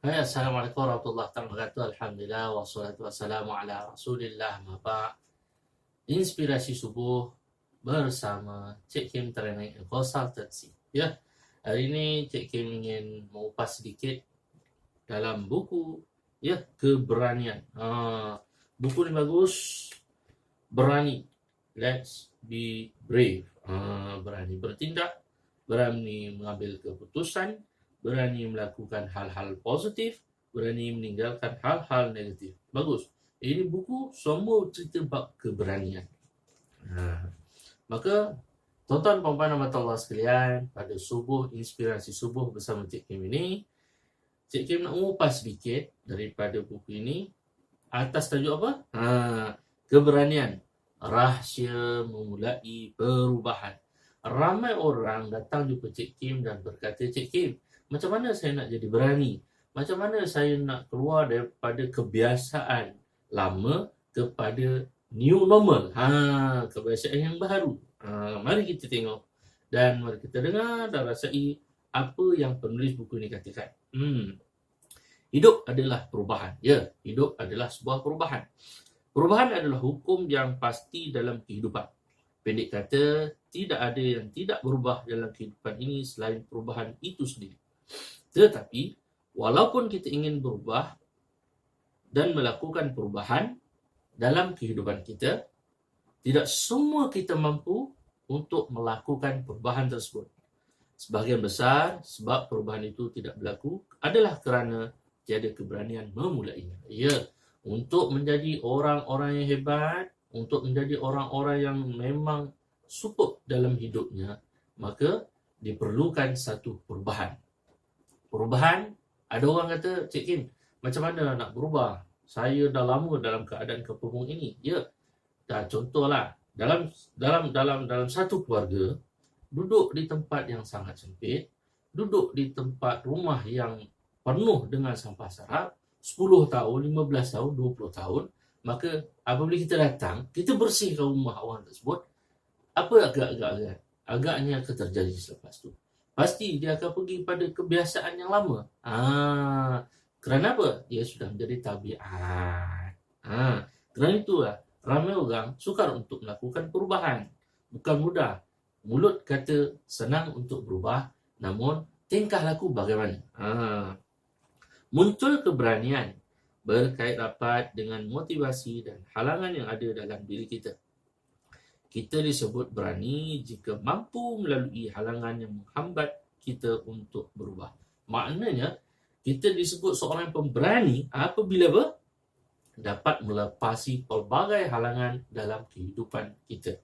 Hai, Assalamualaikum warahmatullahi wabarakatuh. Alhamdulillah, wassalatu wassalamu ala rasulillah, Inspirasi subuh bersama Cik Kim Training and Consultancy. Ya, hari ini Cik Kim ingin mengupas sedikit dalam buku, ya, keberanian. Buku ni bagus, berani. Let's be brave. Berani bertindak, berani mengambil keputusan, berani melakukan hal-hal positif, berani meninggalkan hal-hal negatif. Bagus. Ini buku semua cerita bab keberanian. Maka tuan-tuan puan-puan dan Allah sekalian, pada subuh inspirasi subuh bersama Cik Kim ini, Cik Kim nak mengupas sedikit daripada buku ini atas tajuk apa? Keberanian, rahsia memulai perubahan. Ramai orang datang jumpa Cik Kim dan berkata, Cik Kim, macam mana saya nak jadi berani? Macam mana saya nak keluar daripada kebiasaan lama kepada new normal? Kebiasaan yang baru. Mari kita tengok dan mari kita dengar dan rasai apa yang penulis buku ini katakan. Hidup adalah perubahan. Ya, hidup adalah sebuah perubahan. Perubahan adalah hukum yang pasti dalam kehidupan. Pendek kata, tidak ada yang tidak berubah dalam kehidupan ini selain perubahan itu sendiri. Tetapi, walaupun kita ingin berubah dan melakukan perubahan dalam kehidupan kita, tidak semua kita mampu untuk melakukan perubahan tersebut. Sebahagian besar sebab perubahan itu tidak berlaku adalah kerana tiada keberanian memulainya. Ya, untuk menjadi orang-orang yang hebat, untuk menjadi orang-orang yang memang superb dalam hidupnya, maka diperlukan satu perubahan. Perubahan, ada orang kata, Cik Kim, macam mana nak berubah? Saya dah lama dalam keadaan kepemung ini. Ya, dah contohlah, dalam satu keluarga, duduk di tempat yang sangat sempit, duduk di tempat rumah yang penuh dengan sampah sarap, 10 tahun, 15 tahun, 20 tahun, maka apabila kita datang, kita bersihkan rumah orang tersebut, apa agaknya akan terjadi selepas itu? Pasti dia akan pergi pada kebiasaan yang lama. Kerana apa? Dia sudah menjadi tabiat. Kerana itulah, ramai orang sukar untuk melakukan perubahan. Bukan mudah. Mulut kata senang untuk berubah, namun tingkah laku bagaimana? Muncul keberanian berkait rapat dengan motivasi dan halangan yang ada dalam diri kita. Kita disebut berani jika mampu melalui halangan yang menghambat kita untuk berubah. Maknanya, kita disebut seorang pemberani apabila dapat melepasi pelbagai halangan dalam kehidupan kita.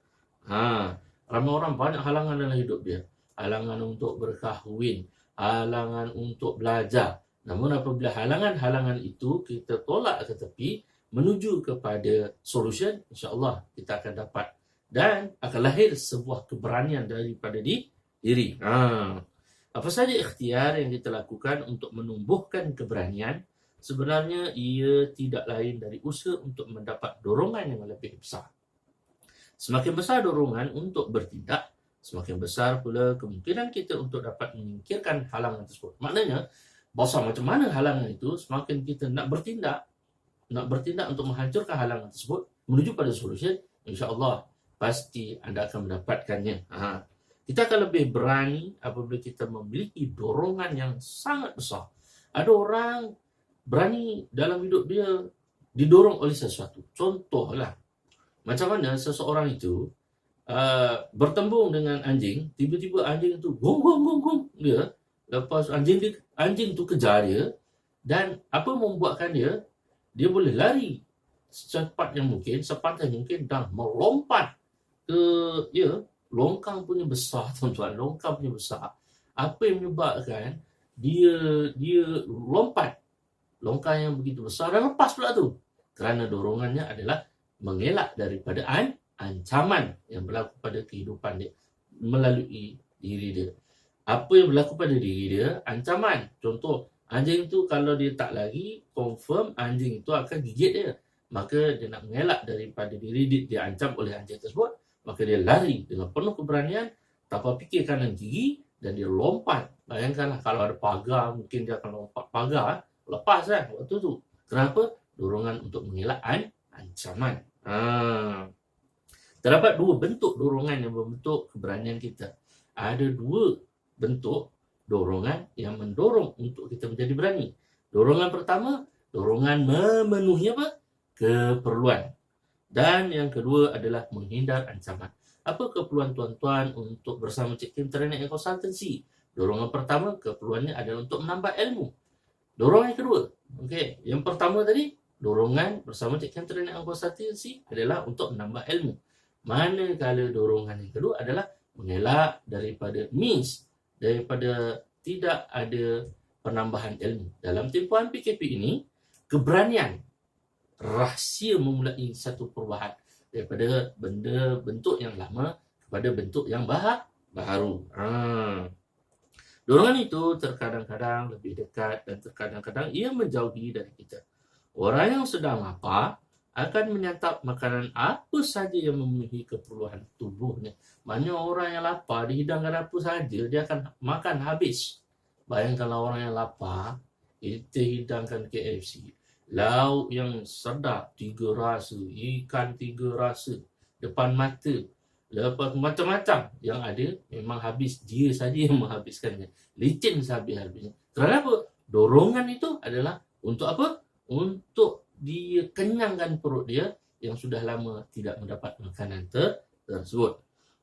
Ramai orang banyak halangan dalam hidup dia. Halangan untuk berkahwin, halangan untuk belajar. Namun apabila halangan-halangan itu kita tolak ke tepi, menuju kepada solution, insya-Allah kita akan dapat dan akan lahir sebuah keberanian daripada diri. Apa saja ikhtiar yang kita lakukan untuk menumbuhkan keberanian, sebenarnya ia tidak lain dari usaha untuk mendapat dorongan yang lebih besar. Semakin besar dorongan untuk bertindak, semakin besar pula kemungkinan kita untuk dapat menyingkirkan halangan tersebut. Maknanya, besar macam mana halangan itu, semakin kita nak bertindak untuk menghancurkan halangan tersebut, menuju pada solution, insya-Allah pasti anda akan mendapatkannya. Kita akan lebih berani apabila kita memiliki dorongan yang sangat besar. Ada orang berani dalam hidup dia didorong oleh sesuatu. Contohlah, macam mana seseorang itu bertembung dengan anjing, tiba-tiba anjing itu gong gong gong gong dia. Lepas anjing tu kejar dia, dan apa membuatkan dia boleh lari secepat yang mungkin, sepantai mungkin dan melompat ke longkang punya besar, tuan-tuan, longkang punya besar. Apa yang menyebabkan dia lompat longkang yang begitu besar dan lepas pula tu? Kerana dorongannya adalah mengelak daripada ancaman yang berlaku pada kehidupan dia melalui diri dia. Apa yang berlaku pada diri dia? Ancaman. Contoh, anjing tu kalau dia tak lari, confirm anjing itu akan gigit dia. Maka dia nak mengelak daripada diri dia ancam oleh anjing tersebut, maka dia lari dengan penuh keberanian, tanpa fikir kanan kiri, dan dia lompat. Bayangkanlah kalau ada pagar, mungkin dia akan lompat pagar. lepas lah waktu tu. Kenapa? Dorongan untuk mengelak ancaman. Terdapat dua bentuk dorongan yang membentuk keberanian kita. Ada dua bentuk dorongan yang mendorong untuk kita menjadi berani. Dorongan pertama, dorongan memenuhi apa? Keperluan. Dan yang kedua adalah menghindar ancaman. Apa keperluan tuan-tuan untuk bersama Cik Kim Internet Consultancy? Dorongan pertama, keperluannya adalah untuk menambah ilmu. Dorongan yang kedua, okey, yang pertama tadi, dorongan bersama Cik Kim Internet Consultancy adalah untuk menambah ilmu. Manakala dorongan yang kedua adalah mengelak daripada daripada tidak ada penambahan ilmu. Dalam tempohan PKP ini, keberanian rahsia memulai satu perubahan daripada bentuk yang lama kepada bentuk yang baru. Dorongan itu terkadang-kadang lebih dekat dan terkadang-kadang ia menjauhi dari kita. Orang yang sedang lapar akan menyantap makanan apa saja yang memenuhi keperluan tubuhnya. Maknanya orang yang lapar dihidangkan apa saja, dia akan makan habis. Bayangkanlah orang yang lapar, kita hidangkan KFC. Lauk yang sedap, 3 rasa, ikan 3 rasa, depan mata. Lepas macam-macam yang ada, memang habis. Dia saja yang menghabiskannya. Licin sehabis-habisnya. Kenapa? Dorongan itu adalah untuk apa? Untuk dia kenyangkan perut dia yang sudah lama tidak mendapat makanan tersebut.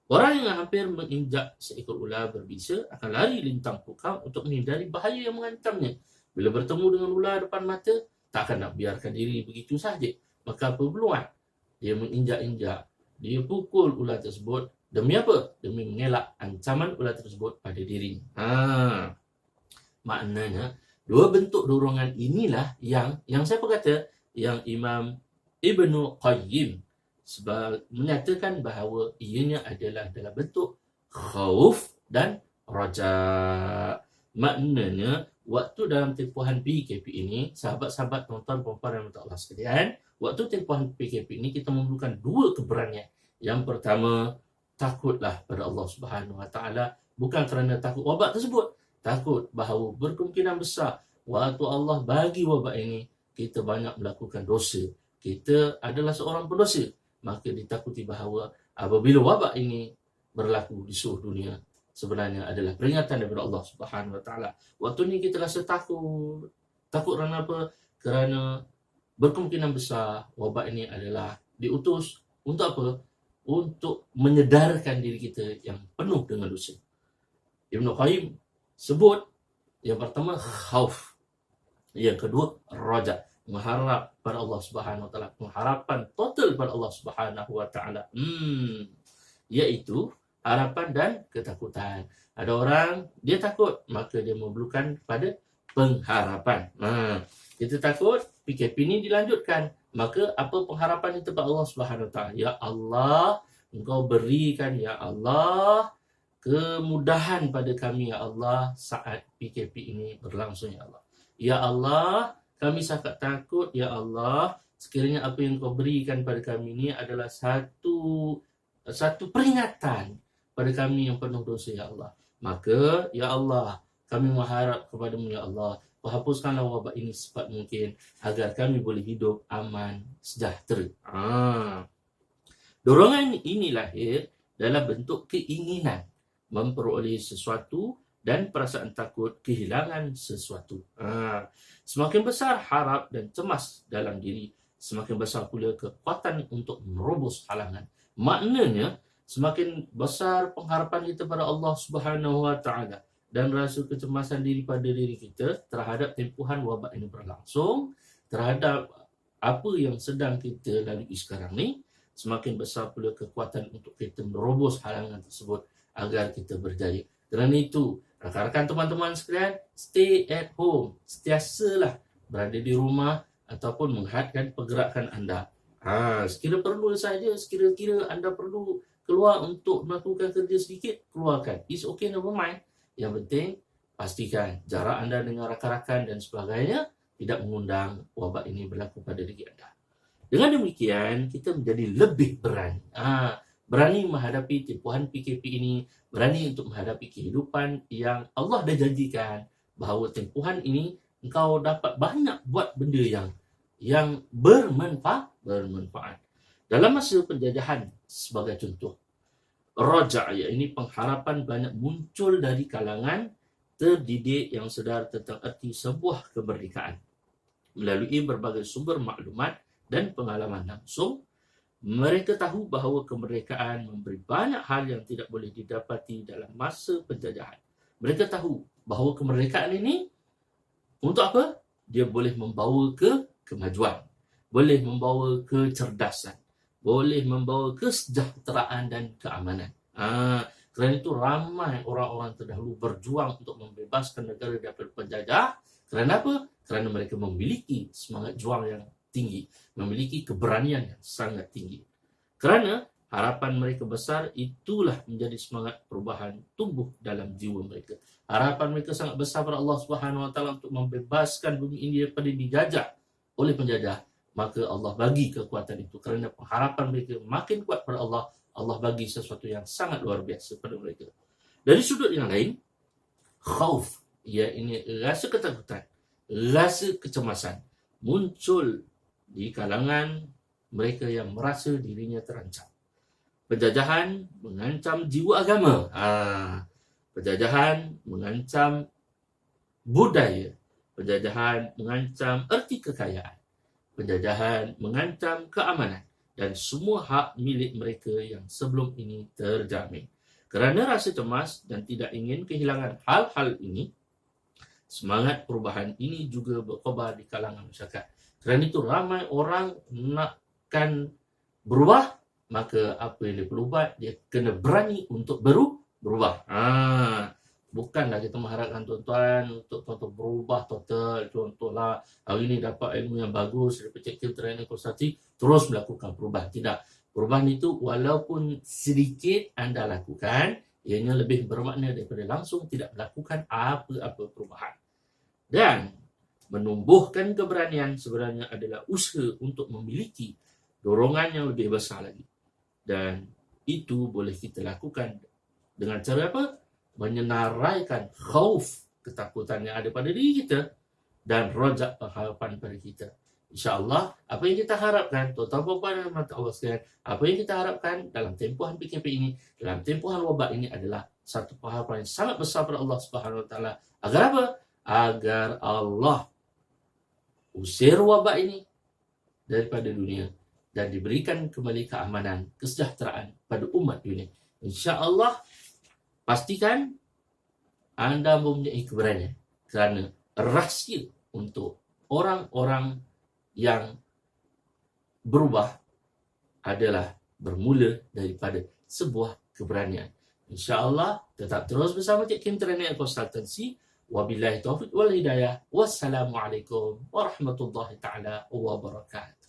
Orang yang hampir menginjak seekor ular berbisa akan lari lintang pukau untuk menghindari bahaya yang mengancamnya. Bila bertemu dengan ular depan mata, tak akan nak biarkan diri begitu saja. Maka apa peluang? Dia menginjak-injak, dia pukul ular tersebut. Demi apa? Demi mengelak ancaman ular tersebut pada dirinya. Maknanya, dua bentuk dorongan inilah yang saya berkata, yang Imam Ibnu Qayyim menyatakan bahawa ianya adalah dalam bentuk khauf dan raja. Maknanya, waktu dalam tempohan PKP ini, sahabat-sahabat tuan-tuan puan-puan dan Allah sekalian, waktu tempohan PKP ini kita memerlukan dua keberanian. Yang pertama, takutlah pada Allah Subhanahu Wa Taala, bukan kerana takut wabak tersebut, takut bahawa berkemungkinan besar waktu Allah bagi wabak ini, kita banyak melakukan dosa. Kita adalah seorang pendosa. Maka ditakuti bahawa apabila wabak ini berlaku di seluruh dunia, sebenarnya adalah peringatan daripada Allah Subhanahu Wa Taala. Waktu ni kita rasa takut. Takut kerana apa? Kerana berkemungkinan besar wabak ini adalah diutus untuk apa? Untuk menyedarkan diri kita yang penuh dengan dosa. Ibnu Qayyim sebut yang pertama khauf, yang kedua raja, mengharap pada Allah Subhanahu Wa Taala, pengharapan total pada Allah Subhanahu Wa Taala. Iaitu harapan dan ketakutan. Ada orang dia takut, maka dia memerlukan pada pengharapan. Kita takut PKP ini dilanjutkan, maka apa pengharapan kita pada Allah Subhanahu Wa Taala? Ya Allah, Engkau berikan ya Allah kemudahan pada kami ya Allah saat PKP ini berlangsung ya Allah. Ya Allah, kami sangat takut ya Allah, sekiranya apa yang Kau berikan pada kami ini adalah satu peringatan pada kami yang penuh dosa ya Allah. Maka ya Allah, kami mengharap kepadamu ya Allah, Kau hapuskanlah wabak ini secepat mungkin agar kami boleh hidup aman, sejahtera. Dorongan ini lahir dalam bentuk keinginan memperoleh sesuatu dan perasaan takut kehilangan sesuatu. Semakin besar harap dan cemas dalam diri, semakin besar pula kekuatan untuk merobos halangan. Maknanya, semakin besar pengharapan kita pada Allah Subhanahu Wa Taala dan rasa kecemasan diri pada diri kita terhadap tempohan wabak ini berlangsung, terhadap apa yang sedang kita lalui sekarang ni, semakin besar pula kekuatan untuk kita merobos halangan tersebut agar kita berjaya. Kerana itu, rakan-rakan teman-teman sekalian, stay at home. Sentiasalah berada di rumah ataupun menghadkan pergerakan anda. Sekira perlu saja, sekira-kira anda perlu keluar untuk melakukan kerja sedikit, keluarkan. It's okay, never mind. Yang penting, pastikan jarak anda dengan rakan-rakan dan sebagainya tidak mengundang wabak ini berlaku pada diri anda. Dengan demikian, kita menjadi lebih berani. Berani menghadapi tempohan PKP ini, berani untuk menghadapi kehidupan yang Allah dah janjikan bahawa tempohan ini engkau dapat banyak buat benda yang bermanfaat. Dalam masa penjajahan sebagai contoh, raja' ini pengharapan banyak muncul dari kalangan terdidik yang sedar tentang erti sebuah kemerdekaan. Melalui berbagai sumber maklumat dan pengalaman langsung, mereka tahu bahawa kemerdekaan memberi banyak hal yang tidak boleh didapati dalam masa penjajahan. Mereka tahu bahawa kemerdekaan ini untuk apa? Dia boleh membawa ke kemajuan, boleh membawa kecerdasan, boleh membawa kesejahteraan dan keamanan. Kerana itu ramai orang-orang terdahulu berjuang untuk membebaskan negara daripada penjajah. Kerana apa? Kerana mereka memiliki semangat juang yang tinggi, memiliki keberanian yang sangat tinggi. Kerana harapan mereka besar, itulah menjadi semangat perubahan tumbuh dalam jiwa mereka. Harapan mereka sangat besar pada Allah Subhanahu Wa Taala untuk membebaskan bumi ini daripada dijajah oleh penjajah. Maka Allah bagi kekuatan itu. Kerana harapan mereka makin kuat pada Allah, Allah bagi sesuatu yang sangat luar biasa pada mereka. Dari sudut yang lain, khauf, ini rasa ketakutan, rasa kecemasan muncul di kalangan mereka yang merasa dirinya terancam. Penjajahan mengancam jiwa agama. Penjajahan mengancam budaya. Penjajahan mengancam erti kekayaan. Penjajahan mengancam keamanan dan semua hak milik mereka yang sebelum ini terjamin. Kerana rasa cemas dan tidak ingin kehilangan hal-hal ini, semangat perubahan ini juga berkobar di kalangan masyarakat. Kerana itu ramai orang nakkan berubah, maka apa yang dia perlu buat, dia kena berani untuk berubah. Bukanlah kita mengharapkan tuan-tuan untuk tuan-tuan berubah total. Contohlah, hari ini dapat ilmu yang bagus daripada Cikgu Training Konsultasi, terus melakukan perubahan. Tidak. Perubahan itu walaupun sedikit anda lakukan, ianya lebih bermakna daripada langsung tidak melakukan apa-apa perubahan. Dan menumbuhkan keberanian sebenarnya adalah usaha untuk memiliki dorongan yang lebih besar lagi. Dan itu boleh kita lakukan dengan cara apa? Menyenaraikan khauf, ketakutan yang ada pada diri kita, dan rojak pengharapan pada kita. InsyaAllah, apa yang kita harapkan, tuan-tuan puan-puan dan mata Allah sekalian, apa yang kita harapkan dalam tempohan PKP ini, dalam tempohan wabak ini adalah satu pengharapan yang sangat besar pada Allah Subhanahu Wa Taala. Agar apa? Agar Allah usir wabak ini daripada dunia dan diberikan kembali keamanan, kesejahteraan pada umat dunia. InsyaAllah, pastikan anda mempunyai keberanian, kerana rahsia untuk orang-orang yang berubah adalah bermula daripada sebuah keberanian. InsyaAllah, tetap terus bersama Cik Kim Training Consultancy. Wabillahi taufiq wal hidayah. Wassalamualaikum warahmatullahi taala wabarakatuh.